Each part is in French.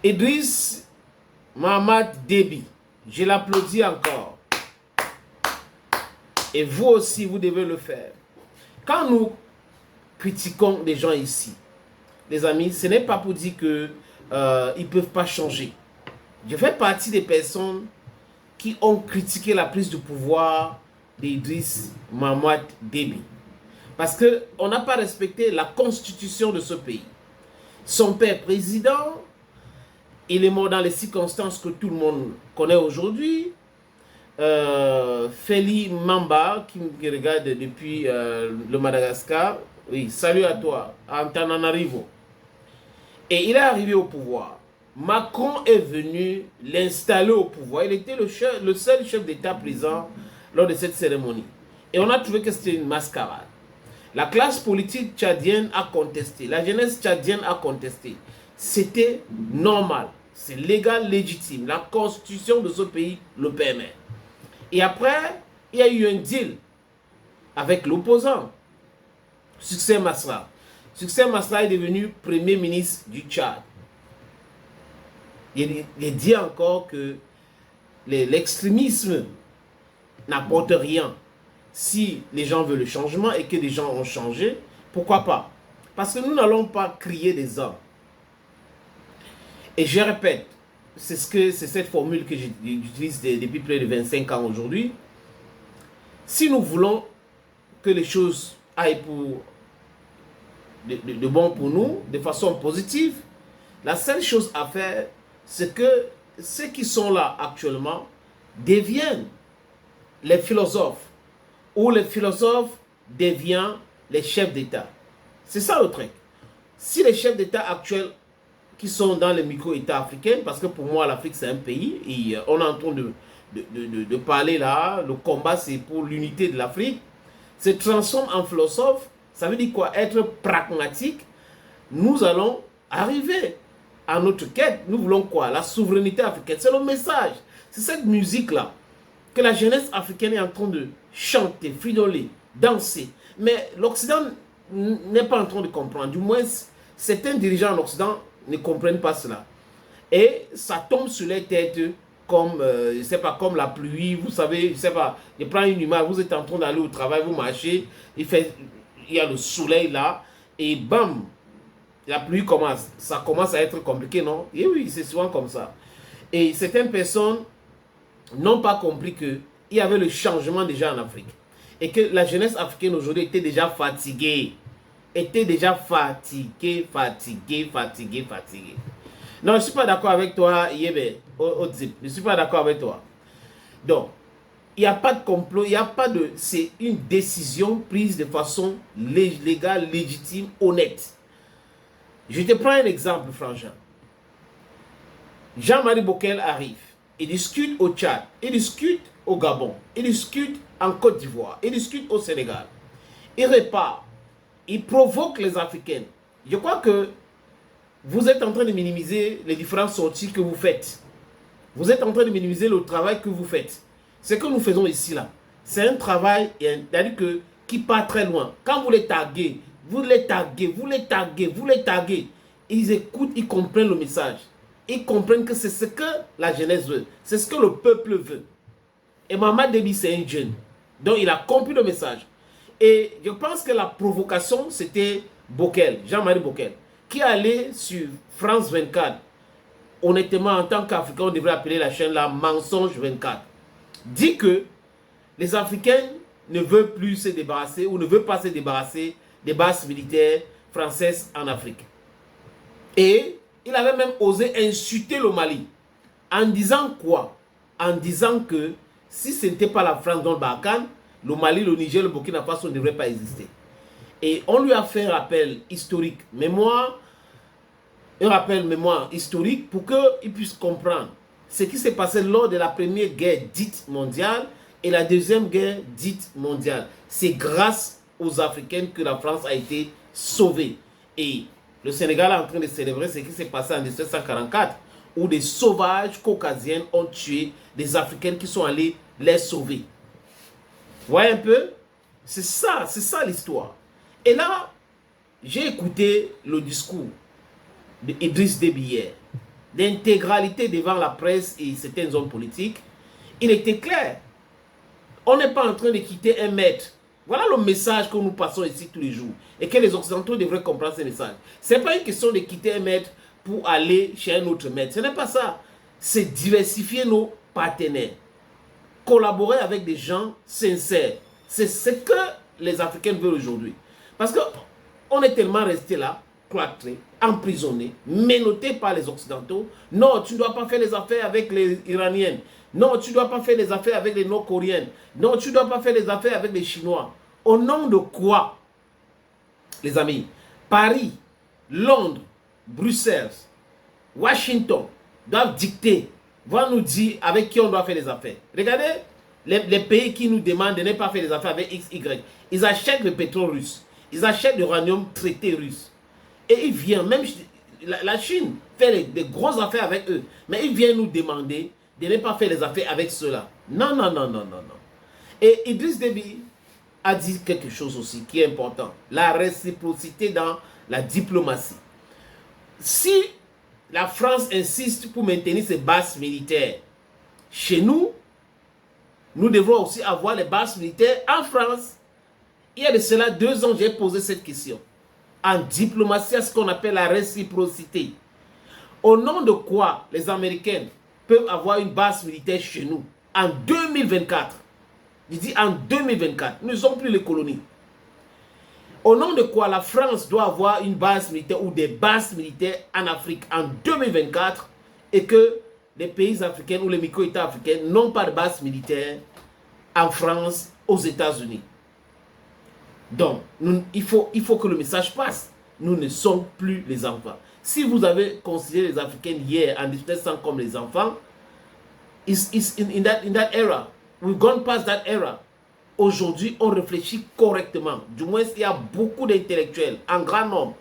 Idriss Mohamed Déby, je l'applaudis encore. Et vous aussi, vous devez le faire. Quand nous critiquons des gens ici, les amis, ce n'est pas pour dire qu'ils ne peuvent pas changer. Je fais partie des personnes qui ont critiqué la prise de pouvoir d'Idriss Mohamed Déby. Parce qu'on n'a pas respecté la constitution de ce pays. Son père président, il est mort dans les circonstances que tout le monde connaît aujourd'hui. Feli Mamba, qui me regarde depuis le Madagascar. Oui, salut à toi, Antananarivo. Et il est arrivé au pouvoir. Macron est venu l'installer au pouvoir. Il était le seul chef d'État présent lors de cette cérémonie. Et on a trouvé que c'était une mascarade. La classe politique tchadienne a contesté. La jeunesse tchadienne a contesté. C'était normal. C'est légal, légitime. La constitution de ce pays le permet. Et après, il y a eu un deal avec l'opposant, Succès Masra. Succès Masra est devenu premier ministre du Tchad. Il dit encore que l'extrémisme n'apporte rien. Si les gens veulent le changement et que les gens ont changé, pourquoi pas? Parce que nous n'allons pas crier des hommes. Et je répète, c'est cette formule que j'utilise depuis près de 25 ans aujourd'hui. Si nous voulons que les choses aillent de bon pour nous, de façon positive, la seule chose à faire, c'est que ceux qui sont là actuellement deviennent les philosophes, ou les philosophes deviennent les chefs d'État. C'est ça le truc. Si les chefs d'État actuels qui sont dans les micro-États africains, parce que pour moi l'Afrique c'est un pays, et on est en train de parler là, le combat c'est pour l'unité de l'Afrique, se transforme en philosophe, ça veut dire quoi? Être pragmatique. Nous allons arriver à notre quête. Nous voulons quoi? La souveraineté africaine. C'est le message. C'est cette musique-là que la jeunesse africaine est en train de chanter, fridoler, danser. Mais l'Occident n'est pas en train de comprendre. Du moins, certains dirigeants en Occident ne comprennent pas cela. Et ça tombe sur les têtes comme, je sais pas, comme la pluie. Vous savez, je sais pas, je prends une image, vous êtes en train d'aller au travail, vous marchez, il y a le soleil là, et bam, la pluie commence. Ça commence à être compliqué, non? Et oui, c'est souvent comme ça. Et certaines personnes n'ont pas compris qu'il y avait le changement déjà en Afrique. Et que la jeunesse africaine aujourd'hui était déjà fatiguée. Fatiguée. Non, je ne suis pas d'accord avec toi, Yébé, Odzip. Je ne suis pas d'accord avec toi. Donc, il n'y a pas de complot, il n'y a pas de... C'est une décision prise de façon légale, légitime, honnête. Je te prends un exemple, frangin. Jean-Marie Bockel arrive. Il discute au Tchad, il discute au Gabon, il discute en Côte d'Ivoire, il discute au Sénégal. Il repart. Il provoque les Africains. Je crois que vous êtes en train de minimiser les différentes sorties que vous faites. Vous êtes en train de minimiser le travail que vous faites. Ce que nous faisons ici, là, c'est un travail qui part très loin. Quand vous les taguez, ils écoutent, ils comprennent le message. Ils comprennent que c'est ce que la jeunesse veut. C'est ce que le peuple veut. Et Mohamed Déby, c'est un jeune. Donc, il a compris le message. Et je pense que la provocation, c'était Bockel, Jean-Marie Bockel, qui allait sur France 24. Honnêtement, en tant qu'Africain, on devrait appeler la chaîne là Mensonge 24. Dit que les Africains ne veulent plus se débarrasser ou ne veulent pas se débarrasser des bases militaires françaises en Afrique. Et il avait même osé insulter le Mali. En disant quoi? En disant que si ce n'était pas la France dans le Barkhane, le Mali, le Niger, le Burkina Faso ne devraient pas exister. Et on lui a fait un rappel historique, un rappel mémoire historique pour qu'il puisse comprendre ce qui s'est passé lors de la première guerre dite mondiale et la deuxième guerre dite mondiale. C'est grâce aux Africains que la France a été sauvée. Et le Sénégal est en train de célébrer ce qui s'est passé en 1744, où des sauvages caucasiens ont tué des Africains qui sont allés les sauver. Vous voyez un peu? C'est ça l'histoire. Et là, j'ai écouté le discours d'Idriss Déby hier. d'intégralité devant la presse et certaines hommes politiques, il était clair. On n'est pas en train de quitter un maître. Voilà le message que nous passons ici tous les jours. Et que les Occidentaux devraient comprendre ce message. Ce n'est pas une question de quitter un maître pour aller chez un autre maître. Ce n'est pas ça. C'est diversifier nos partenaires. Collaborer avec des gens sincères. C'est ce que les Africains veulent aujourd'hui. Parce qu'on est tellement resté là, cloîtrés, emprisonnés, menottés par les Occidentaux. Non, tu ne dois pas faire les affaires avec les Iraniennes. Non, tu ne dois pas faire les affaires avec les Nord-Coréennes. Non, tu ne dois pas faire les affaires avec les Chinois. Au nom de quoi, les amis? Paris, Londres, Bruxelles, Washington doivent dicter, vont nous dire avec qui on doit faire les affaires. Regardez les pays qui nous demandent de ne pas faire les affaires avec X, Y. Ils achètent le pétrole russe. Ils achètent l'uranium traité russe. Et ils viennent, même la Chine fait des grosses affaires avec eux. Mais ils viennent nous demander de ne pas faire les affaires avec ceux-là. Non, non, non, non, non, non. Et Idriss Déby a dit quelque chose aussi qui est important. La réciprocité dans la diplomatie. Si la France insiste pour maintenir ses bases militaires chez nous, nous devons aussi avoir les bases militaires en France. Il y a de cela 2 ans, j'ai posé cette question. En diplomatie, à ce qu'on appelle la réciprocité. Au nom de quoi les Américains peuvent avoir une base militaire chez nous en 2024? Je dis en 2024, nous ne sommes plus les colonies. Au nom de quoi la France doit avoir une base militaire ou des bases militaires en Afrique en 2024 et que les pays africains ou les micro-États africains n'ont pas de base militaire en France, aux États-Unis. Donc, il faut que le message passe. Nous ne sommes plus les enfants. Si vous avez considéré les Africains hier en 1700 comme les enfants, it's in that era. We've gone past that era. Aujourd'hui, on réfléchit correctement. Du moins, il y a beaucoup d'intellectuels, en grand nombre.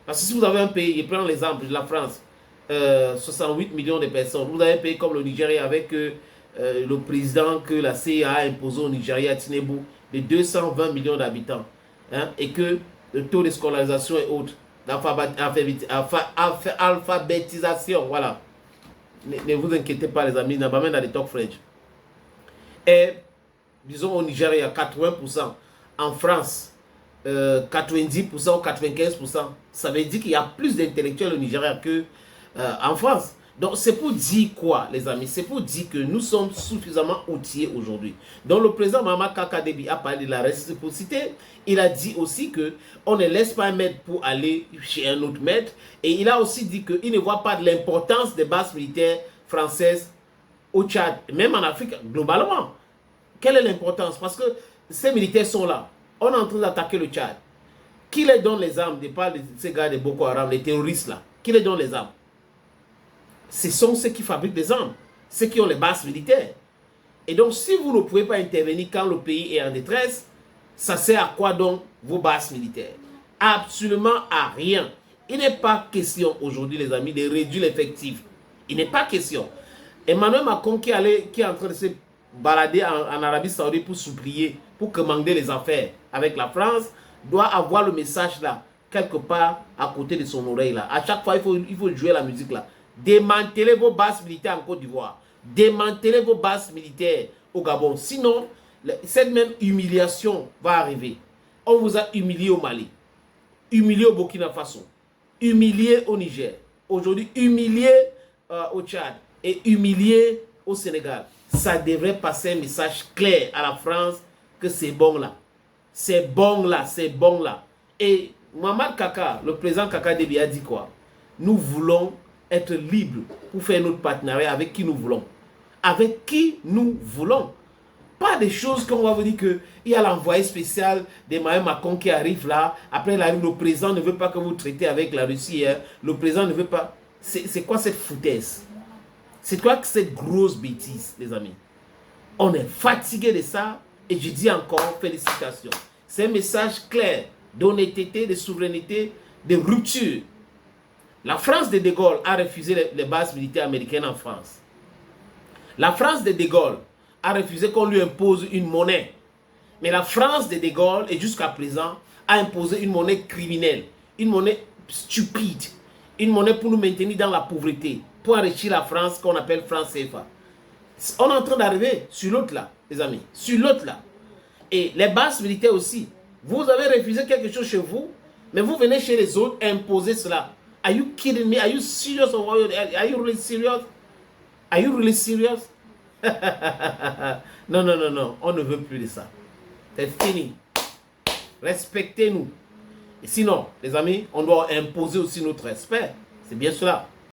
Parce que si vous avez un pays, je prends l'exemple de la France, 68 millions de personnes. Vous avez un pays comme le Nigeria avec le président que la CIA a imposé au Nigeria, Tinubu, de 220 millions d'habitants. Hein, et que le taux de scolarisation est haut, d'alphabétisation, voilà. Ne vous inquiétez pas les amis, n'a pas même dans les talk French. Et disons au Nigeria, 80%. En France, 90% ou 95%. Ça veut dire qu'il y a plus d'intellectuels au Nigeria qu'en France. Donc c'est pour dire quoi les amis? C'est pour dire que nous sommes suffisamment outillés aujourd'hui. Donc le président Mahamat Kaka Déby a parlé de la réciprocité. Il a dit aussi qu'on ne laisse pas un maître pour aller chez un autre maître. Et il a aussi dit qu'il ne voit pas de l'importance des bases militaires françaises au Tchad, même en Afrique globalement. Quelle est l'importance? Parce que ces militaires sont là. On est en train d'attaquer le Tchad. Qui les donne les armes? Je parle de ces gars de Boko Haram, les terroristes là. Qui les donne les armes? Ce sont ceux qui fabriquent des armes, ceux qui ont les bases militaires. Et donc, si vous ne pouvez pas intervenir quand le pays est en détresse, ça sert à quoi donc vos bases militaires? Absolument à rien. Il n'est pas question aujourd'hui, les amis, de réduire l'effectif. Il n'est pas question. Emmanuel Macron qui est en train de se balader en Arabie Saoudite pour supplier, pour commander les affaires avec la France, doit avoir le message là, quelque part à côté de son oreille là. À chaque fois, il faut jouer la musique là. Démantelez vos bases militaires en Côte d'Ivoire. Démantelez vos bases militaires au Gabon. Sinon, cette même humiliation va arriver. On vous a humilié au Mali, humilié au Burkina Faso, humilié au Niger, aujourd'hui humilié au Tchad et humilié au Sénégal. Ça devrait passer un message clair à la France que c'est bon là. C'est bon là, c'est bon là. Et Mohamed Kaka, le président Kaka Déby a dit quoi? Nous voulons être libres pour faire notre partenariat avec qui nous voulons. Avec qui nous voulons. Pas des choses qu'on va vous dire qu'il y a l'envoyé spécial d'Emmanuel Macron qui arrive là. Après, le président ne veut pas que vous traitez avec la Russie. Hein. Le président ne veut pas. C'est quoi cette foutaise? C'est quoi cette grosse bêtise, les amis? On est fatigué de ça. Et je dis encore félicitations. C'est un message clair d'honnêteté, de souveraineté, de rupture. La France de De Gaulle a refusé les bases militaires américaines en France. La France de De Gaulle a refusé qu'on lui impose une monnaie. Mais la France de De Gaulle, et jusqu'à présent, a imposé une monnaie criminelle, une monnaie stupide, une monnaie pour nous maintenir dans la pauvreté. pour enrichir la France qu'on appelle France CFA. On est en train d'arriver sur l'autre là, les amis. Sur l'autre là. Et les bases militaires aussi. Vous avez refusé quelque chose chez vous, mais vous venez chez les autres imposer cela. Are you kidding me? Are you serious? Are you really serious? Are you really serious? Non, non, non, non. On ne veut plus de ça. C'est fini. Respectez-nous. Et sinon, les amis, on doit imposer aussi notre respect. C'est bien cela.